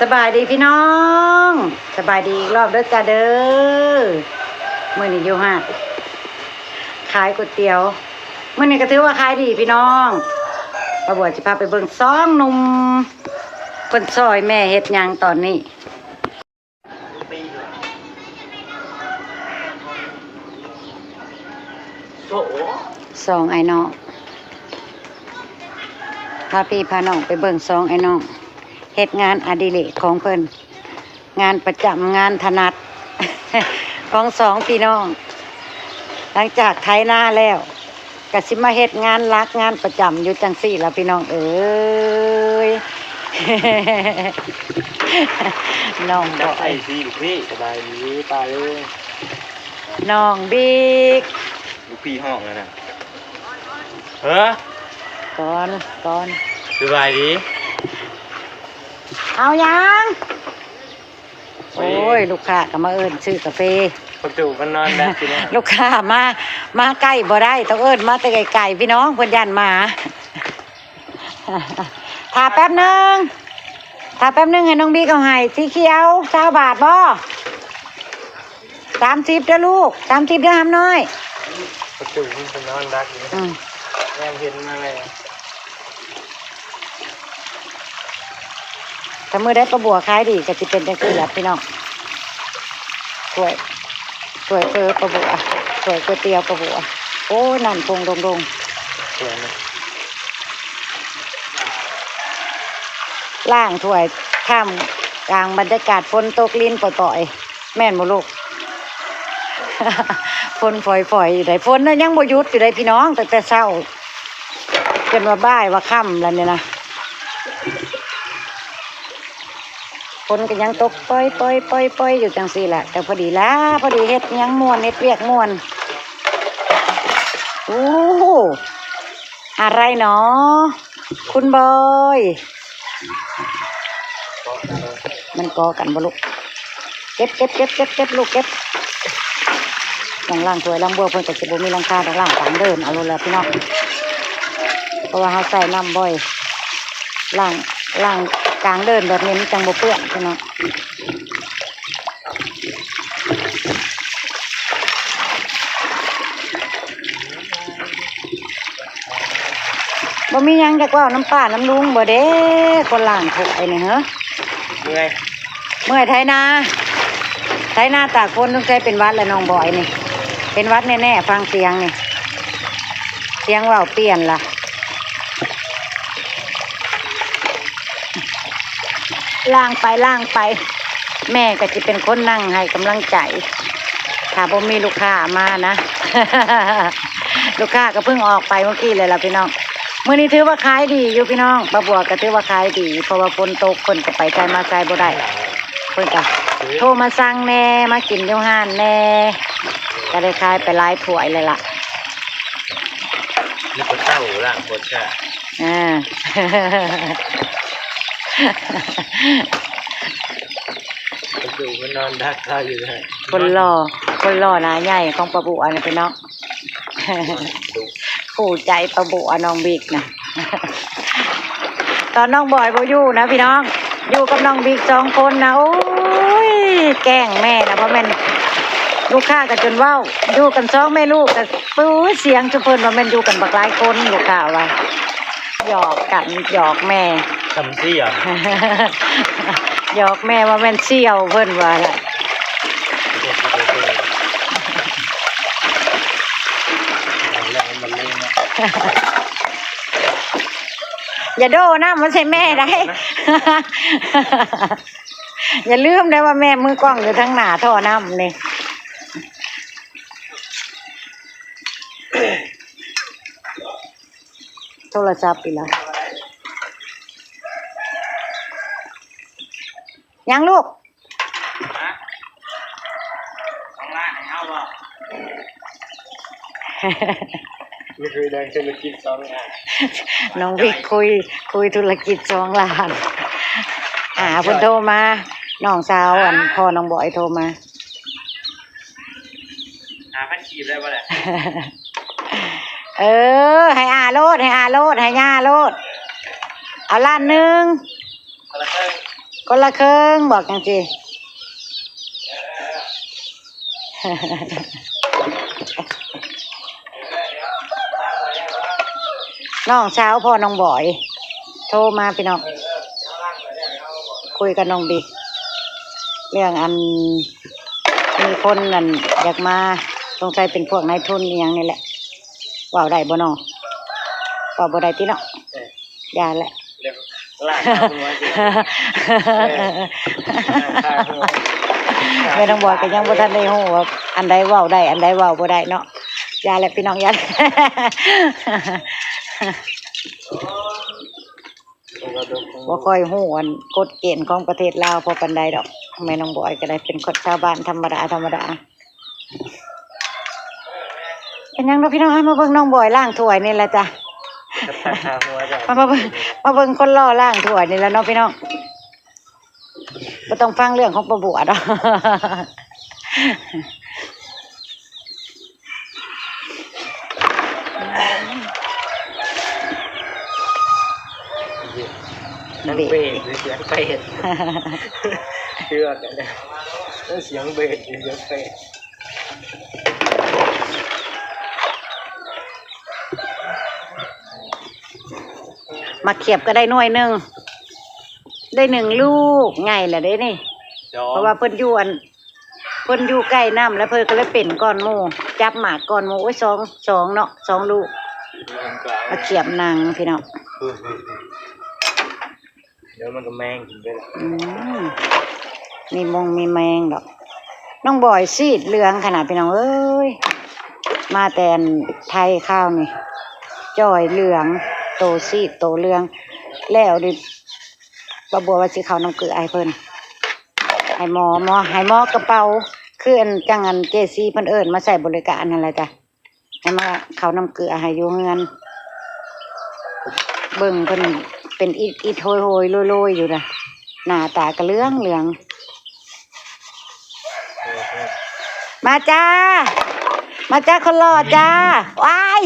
สบายดีพี่น้องสบายดีอีกรอบเด้อจ้าเด้อมื้อนี้อยู่ฮะขายก๋วยเตี๋ยวมื้อนี้ก็ถือว่าขายดีพี่น้องป้าบัวจะพาไปเบิ่งสองหนุ่มเพิ่นซอยแม่เฮ็ดหยังตอนนี้สองไอ้น้องพาพี่พาน้องไปเบิ่งสองไอ้น้องเฮ็ดงานอดิเรกของเพิ่นงานประจำงานถนัด ของสองพี่น้องหลังจากไถนาแล้วก็สิมาเฮ็ดงานรักงานประจำอยู่จังซี่ล่ะพี่น้องเอ้ย น้องบอ ไอ้ ย สิลูกพี่สบายดีตาเลย น้องบิ๊ก ลูกพี่ห้องแล้วนะเฮ้อ ก่อน สบายดี เอายังโอ้ยลูกค้าก็มาเอิ้นซื้อกาแฟ ประตูมันนอนแล้วทีนี้ ลูกค้ามาใกล้บ่ได้ต้องเอิ้นมาแต่ไกลๆพี่น้องเพิ่นย่านหมา ถ้าแป๊บหนึงให้น้องบิ๊กเอาให้สีเขียว20 บาทบ่30เด้อลูก30เด้อหำน้อย ประตูมันนอนรักอยู่ แม่เห็นมาเลย ถ้ามื้อได้ประบัวขายดีก็สิเป็นจังซี่ล่ะพี่น้องสวยคือประบัวสวยก๋วยเตี๋ยวประบัวโอ้ยนั่นพงดง สวยนะ ล่างถ้วยข้ามกลางบรรยากาศฝนตกลิ้นปล่อยๆแม่นบ่ลูก ฝนฝอยๆอยู่ได้ฝนน่ะยังบ่หยุดอยู่ได้พี่น้องตั้งแต่เช้าจนว่าบ่ายว่าค่ำแล้วเนี่ยนะฝนก็ยังตกปล่อยอยู่จังซี่แหละแต่พอดีเฮ็ดยังม่วนเฮ็ดเวียกม่วนโอ้อะไรเนาะคุณบอยมันกอกันบ่ลูกเก็บลูกเก็บต้องล้างถ้วยล้างบัวเพิ่นก็สิบ่มีหลังคาต้องล้างทางเดินเอาโลดแล้วพี่น้องเพราะว่าเฮาใส่น้ำบ่อยล้างกลางเดินแบบนี้มันจังบ่เปื้อนพี่น้องบ่มีหยังจักว่าน้ำป้าน้ำลุงบ่เด้คนล้างถ้วยนี่เหรอ เมื่อย ไถนาตากฝนต้องใช้เป็นวัดแล้วน้องบอยนี่เป็นวัดแน่ๆฟังเสียงนี่เสียงว่าวเปลี่ยนล่ะล่างไปแม่ก็จะเป็นคนนั่งให้กำลังใจถ้าบ่มีลูกค้ามานะ ลูกค้าก็เพิ่งออกไปเมื่อกี้เลยล่ะพี่น้องมื้อนี้ถือว่าขายดีอยู่พี่น้องป้าบัวก็ถือว่าขายดีเพราะว่าฝนตกคนก็ไปไกลมาไกลบ่ได้เพิ่นก็โทรมาสั่งแน่มากินอยู่ห้านแน่ก็ได้ขายไปหลายถ้วยเลยล่ะ นี่ก็เต้าล่างโคตรแช่ ประตูมันนอนรักข้าอยู่เลย คนหล่อหนาใหญ่ของป้าบัวนะพี่น้อง คู่ใจป้าบัวน้องบิ๊กนะ ตอนน้องบอยบ่อยู่นะพี่น้องอยู่กับน้องบิ๊ก2 คนนะโอ้ยแกล้งแม่นะเพราะแม่นลูกค้ากันจนเว้าอยู่กัน2 แม่ลูกกันปื้อเสียงจุเพิ่นว่าแม่นอยู่กันบักหลายคนลูกค้าว่าหยอกกันหยอกแม่ ทำซี่อ่ะ หยอกแม่ว่าแม่นเสี่ยวเพิ่นว่าล่ะอย่าโดนนะมันใช่แม่ได้ อย่าลืมได้ว่าแม่มือกล้องอยู่ทั้งหน้าท่อน้ำนี่โทรศัพท์อีกแล้วยังลูก ของร้านไหนเอาบ่ไม่เคยได้ธุรกิจ2 งาน น้องวิกคุยธุรกิจ2 ล้านเพิ่นโทรมาน้องสาวพ่อน้องบอยโทรมา พันกีบได้ป่ะแหละ ให้อาโลดให้ย่าโลดเอา1 ล้าน คนละครึ่ง คนละครึ่งบอกจังสิ น้องเช้าพ่อน้องบอย โทรมาพี่น้องคุยกับน้องบิ๊กเรื่องอันมีคนนั่นอยากมาสงสัยเป็นพวกนายทุนอหย่างนี่แหละว่าวได้บ่น้องว่าวบ่ได้ติเนาะอย่าแหละ เดี๋ยวล่างข้าวหัวสิ แม่น้องบอยก็ยังบ่ทันได้ฮู้ว่าอันใดเว้าได้อันใดเว้าบ่ได้เนาะอย่าแหละพี่น้องอย่า บ่ค่อยฮู้อันกฎเกณฑ์ของประเทศลาวพอปานใดดอกแม่น้องบอยก็ได้เป็นคนชาวบ้านธรรมดาเป็นหยังเนาะพี่น้องมาเบิ่งน้องบอยล้างถ้วยนี่แหละจ้ะ ข้าวหัวจ้ะ มาเบิ่งคนล่อล้างถ้วยนี่แหละเนาะพี่น้องบ่ต้องฟังเรื่องของประบวดดอก นั่งเบสหรือเสียงเป็ดเชื่อกันเลยนั่นเสียงเบสหรือเสียงเป็ด มาเขียบก็ได้หน่วยหนึงได้1ลูกง่ายแหละเด้นี่เพราะว่าเพิ่นอยู่ใกล้น้ำแล้วเพิ่นก็เลยเป็นก้อนหมู่จับหมากก้อนหมู่โอ้ย2เนาะ2ลูกมาเขียบนางพี่น้อง เดี๋ยวมันก็แมงกินไปละ มีแมงดอกน้องบอยซีดเหลืองขนาดพี่น้องเอ้ยมาแต่ไทยข้าวนี่จ่อยเหลืองโตซีดโตเหลืองแล้วดิบะบัวว่าสิเขาน้ำเกลือไอเพิ่นให้หมอกระเป๋าคืออันจังอันเจซีเพิ่นเอิ้นมาใส่บริการนั่นแหละจ้ะให้มาเขาน้ำเกลือให้อยู่เงินเบิ่งเพิ่นเป็นอิดโหยโรยอยู่นะหน้าตากระเหลืองมาจ้าคนหล่อจ้าว้าย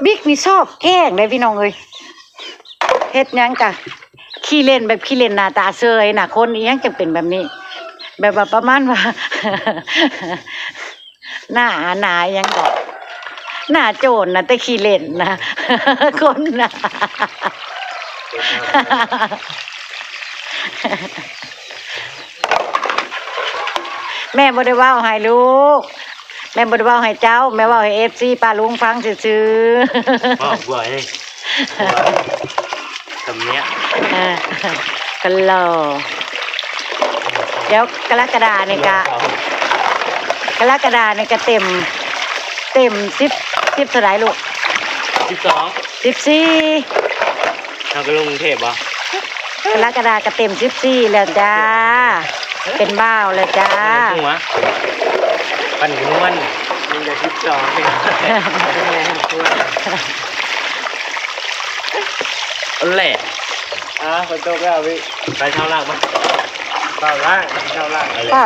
บิ๊กนี่ชอบแกล้งเลยพี่น้องเอ้ยเฮ็ดหยังจ้ะขี้เล่นแบบขี้เล่นหน้าตาเซยน่ะคนอีหยังจะเป็นแบบนี้ แบบว่าประมาณว่า หน้าหยังก็หน้าโจรนะแต่ขี้เล่นนะ คนน่ะ แม่บ่ได้เว้าให้ลูกแม่บ่ได้เว้าให้เจ้าแม่เว้าให้ FC ป้าลุงฟังซื่อๆ บอกบ่อยตำเนี้ย กันรอเดี๋ยวกรกฎาเนี่ยก็เต็ม10เท่าไหร่ลูก 12 14 เราก็ลงกรุงเทพบ่ กรกฎาก็เต็ม14แล้วจ้าเป็นบ้าวแล้วจ้า หัวปั่นนวลมันจะ12เนี่ยอันแหละฝนตกแล้วพี่ไปเช่าล่างมั้ยเช่า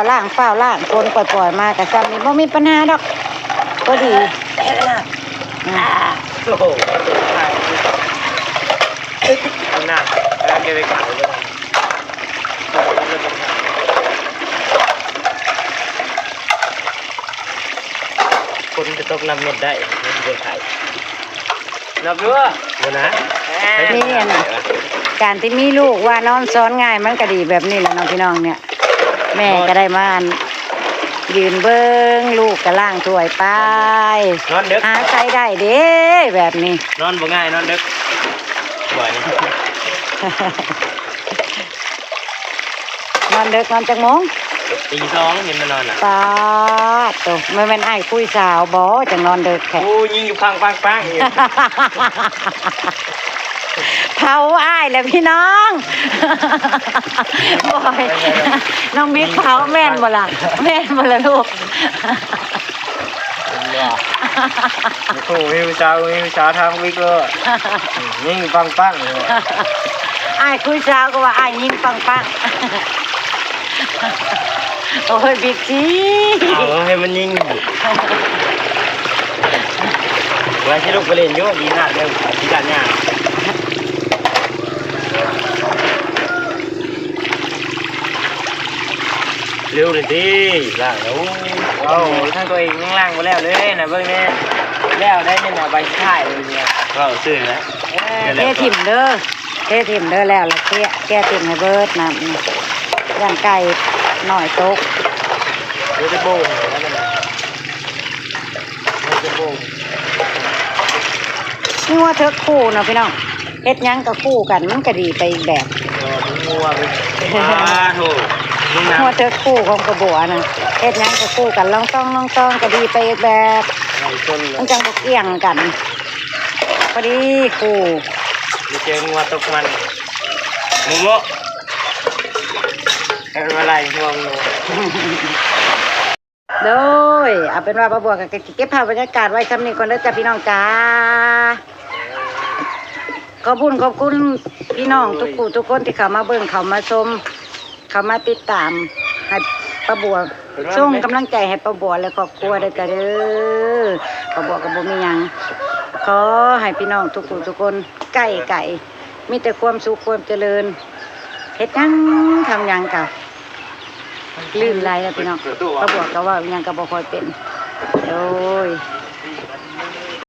ล่างเฝ้าล่างคนปล่อยมากับซ้ำนี่บ่มีปัญหาดอกก็ดี โอ้โหเอาหน้าแล้วแกไปขายเลยคนจะตกน้ำเม็ดได้ไม่ได้ขายนับด้วยเดี๋ยวนะ นี่อันการที่มีลูกว่านอนซ้อนง่ายมันก็ดีแบบนี้แหละน้องพี่น้องเนี่ยแม่ก็ได้มายืนเบิ้งลูกก็ล่างถ้วยไป นอนดึก หาใช้ได้เด้แบบนี้ นอนบ่ง่ายนอนดึกบ่อยนี่ นอนดึกนอนจักโมง ตี2เห็นมานอนอ่ะ ป้าดโตไม่แม่นอ้ายคุยสาวบ่จังนอนดึกแท้ โอ้ยิงอยู่ปังอยู่ เผาอ้ายแหละพี่น้อง บอยน้องบิ๊กเผาแม่นบ่ล่ะลูก โอ้โหหิวเช้าทางวิกเลยยิงปังเลย อ้ายคุยสาวก็ว่าอ้ายยิงปัง โอ้ยบิ๊กจี เอาให้มันยิงไว้ที่ลูกไปเล่นโยดีน่าเร็วดีกันเนี่ย เร็วเลยดิล่างแล้วเอาทั้งตัวเองยังล่างไปแล้วเลยนะเบิ่งเนี่ยแล้วได้เนี่ยนะใบถ่ายเลยเนี่ยก็ซื้อนะ เทถิ่มเด้อเทถิ่มเด้อแล้วแก้ถิ่มให้เบิดน้ำนี่ย่างไก่หน่อยตก เดี๋ยวจะโบงแล้วมันจะโบง นี่ว่าเธอคู่เนาะพี่น้องเฮ็ดหยังก็คู่กันมันก็ดีไปอีกแบบ งัวไปโถมึงนะ ว่าเธอคู่ของกระบัวนะเฮ็ดหยังก็คู่กันลองต้องก็ดีไปอีกแบบ ไอ้ชนเล มัน ย จังบ่เกี่ยงกันพอดีคู่ ไปเจองัวตกมันงูโมเป็นอะไรงัวงู โดยเอาเป็นว่าป้าบัวก็เก็บภาพบรรยากาศไว้ซ้ำนี้ก่อนเด้อจ้ะพี่น้องจ้าขอบคุณพี่น้องทุกคนที่เข้ามาเบิ่งเข้ามาชมเข้ามาติดตามให้ป้าบัวส่งกำลังใจให้ป้าบัวและครอบครัวเด้อจ้ะเด้อป้าบัวก็บ่มีหยังขอให้พี่น้องทุกคนไก่มีแต่ความสุขความเจริญเฮ็ดหยังทำหยังกะลื่นไหลแล้วพี่น้องป้าบัวก็ว่าหยังก็บ่ค่อยเป็นโอ้ย